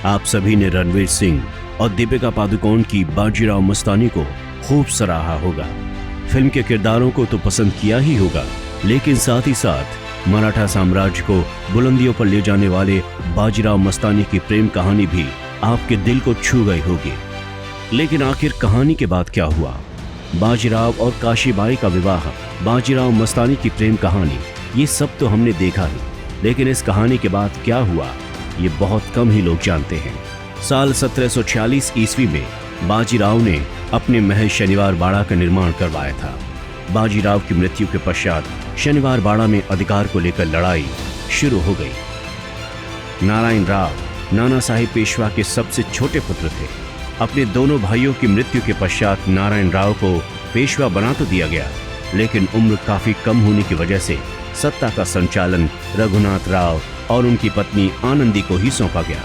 आप सभी ने रणवीर सिंह और दीपिका पादुकोण की बाजीराव मस्तानी को खूब सराहा होगा। फिल्म के किरदारों को तो पसंद किया ही होगा, लेकिन साथ ही साथ मराठा साम्राज्य को बुलंदियों पर ले जाने वाले बाजीराव मस्तानी की प्रेम कहानी भी आपके दिल को छू गई होगी। लेकिन आखिर कहानी के बाद क्या हुआ? बाजीराव और काशीबाई का विवाह, बाजीराव मस्तानी की प्रेम कहानी, ये सब तो हमने देखा ही, लेकिन इस कहानी के बाद क्या हुआ ये बहुत कम ही लोग जानते हैं। साल 1746 ईस्वी में बाजीराव ने अपने महल शनिवार बाड़ा का निर्माण करवाया था। बाजीराव की मृत्यु के पश्चात शनिवार बाड़ा में अधिकार को लेकर लड़ाई शुरू हो गई। नारायण राव नाना साहिब पेशवा के सबसे छोटे पुत्र थे। अपने दोनों भाइयों की मृत्यु के पश्चात नारायण राव को पेशवा बना तो दिया गया, लेकिन उम्र काफी कम होने की वजह से सत्ता का संचालन रघुनाथ राव और उनकी पत्नी आनंदी को ही सौंपा गया।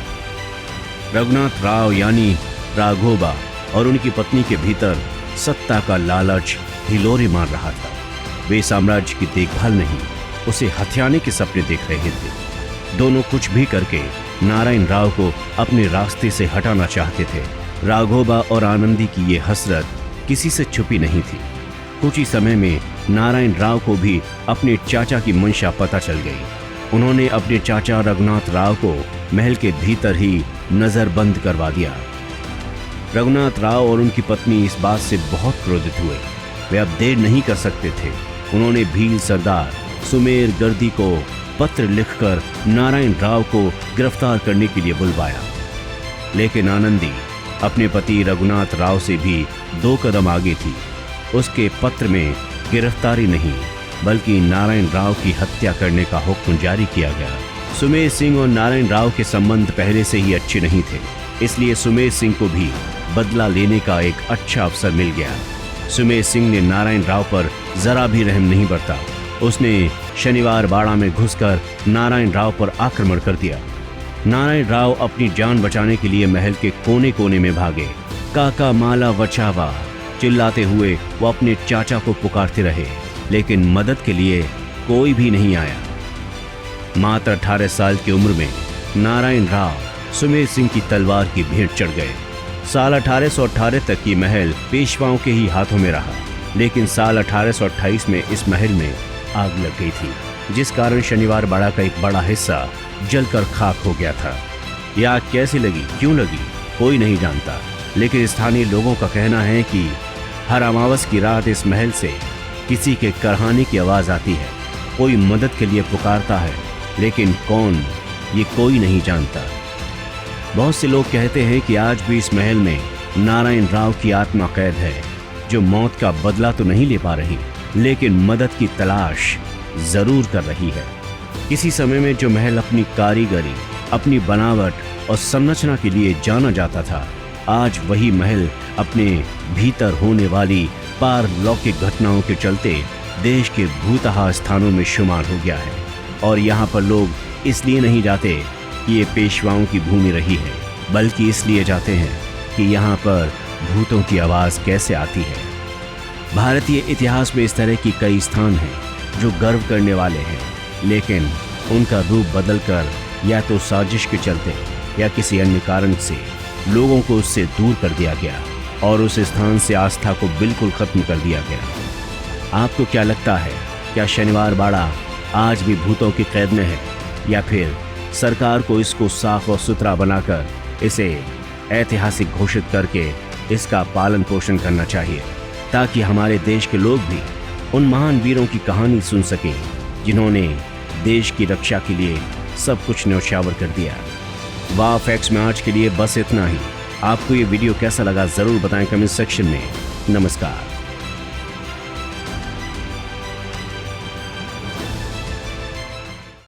रघुनाथ राव यानी राघोबा और उनकी पत्नी के भीतर सत्ता का लालच हिलोरे मार रहा था। वे साम्राज्य की देखभाल नहीं, उसे हथियाने के सपने देख रहे थे। दोनों कुछ भी करके नारायण राव को अपने रास्ते से हटाना चाहते थे। राघोबा और आनंदी की ये हसरत किसी से छुपी नहीं थी। कुछ ही समय में नारायण राव को भी अपने चाचा की मंशा पता चल गई। उन्होंने अपने चाचा रघुनाथ राव को महल के भीतर ही नजरबंद करवा दिया। रघुनाथ राव और उनकी पत्नी इस बात से बहुत क्रोधित हुए। वे अब देर नहीं कर सकते थे। उन्होंने भील सरदार सुमेर गर्दी को पत्र लिखकर नारायण राव को गिरफ्तार करने के लिए बुलवाया। लेकिन आनंदी अपने पति रघुनाथ राव से भी 2 कदम आगे थी। उसके पत्र में गिरफ्तारी नहीं बल्कि नारायण राव की हत्या करने का हुक्म जारी किया गया। सुमेर सिंह और नारायण राव के संबंध पहले से ही अच्छे नहीं थे, इसलिए सुमेर सिंह को भी बदला लेने का एक अच्छा अवसर मिल गया। सुमेर सिंह ने नारायण राव पर जरा भी रहम नहीं बरता। उसने शनिवार बाड़ा में घुसकर नारायण राव पर आक्रमण कर दिया। नारायण राव अपनी जान बचाने के लिए महल के कोने कोने में भागे। काका माला बचावा चिल्लाते हुए वो अपने चाचा को पुकारते रहे, लेकिन मदद के लिए कोई भी नहीं आया। मात्र 18 साल की उम्र में नारायण राव सुमेर सिंह की तलवार की भेंट चढ़ गए। साल 1818 तक की महल पेशवाओं के ही हाथों में रहा, लेकिन साल 1828 में इस महल में आग लग गई थी, जिस कारण शनिवार बाड़ा का एक बड़ा हिस्सा जलकर खाक हो गया था। यह आग कैसे लगी, क्यों लगी, कोई नहीं जानता, लेकिन स्थानीय लोगों का कहना है कि हर अमावस की रात इस महल से किसी के करहाने की आवाज आती है। कोई मदद के लिए पुकारता है, लेकिन कौन ये कोई नहीं जानता। बहुत से लोग कहते हैं कि आज भी इस महल में नारायण राव की आत्मा कैद है, जो मौत का बदला तो नहीं ले पा रही, लेकिन मदद की तलाश जरूर कर रही है। किसी समय में जो महल अपनी कारीगरी, अपनी बनावट और संरचना के लिए जाना जाता था, आज वही महल अपने भीतर होने वाली पारलौकिक घटनाओं के चलते देश के भूतहा स्थानों में शुमार हो गया है। और यहाँ पर लोग इसलिए नहीं जाते कि ये पेशवाओं की भूमि रही है, बल्कि इसलिए जाते हैं कि यहाँ पर भूतों की आवाज़ कैसे आती है। भारतीय इतिहास में इस तरह की कई स्थान हैं जो गर्व करने वाले हैं, लेकिन उनका रूप बदलकर या तो साजिश के चलते या किसी अन्य कारण से लोगों को उससे दूर कर दिया गया और उस स्थान से आस्था को बिल्कुल खत्म कर दिया गया। आपको क्या लगता है, क्या शनिवार बाड़ा आज भी भूतों की कैद में है, या फिर सरकार को इसको साफ और सुथरा बनाकर इसे ऐतिहासिक घोषित करके इसका पालन पोषण करना चाहिए, ताकि हमारे देश के लोग भी उन महान वीरों की कहानी सुन सकें जिन्होंने देश की रक्षा के लिए सब कुछ न्यौछावर कर दिया। वाह फैक्ट्स में आज के लिए बस इतना ही। आपको ये वीडियो कैसा लगा जरूर बताएं कमेंट सेक्शन में। नमस्कार।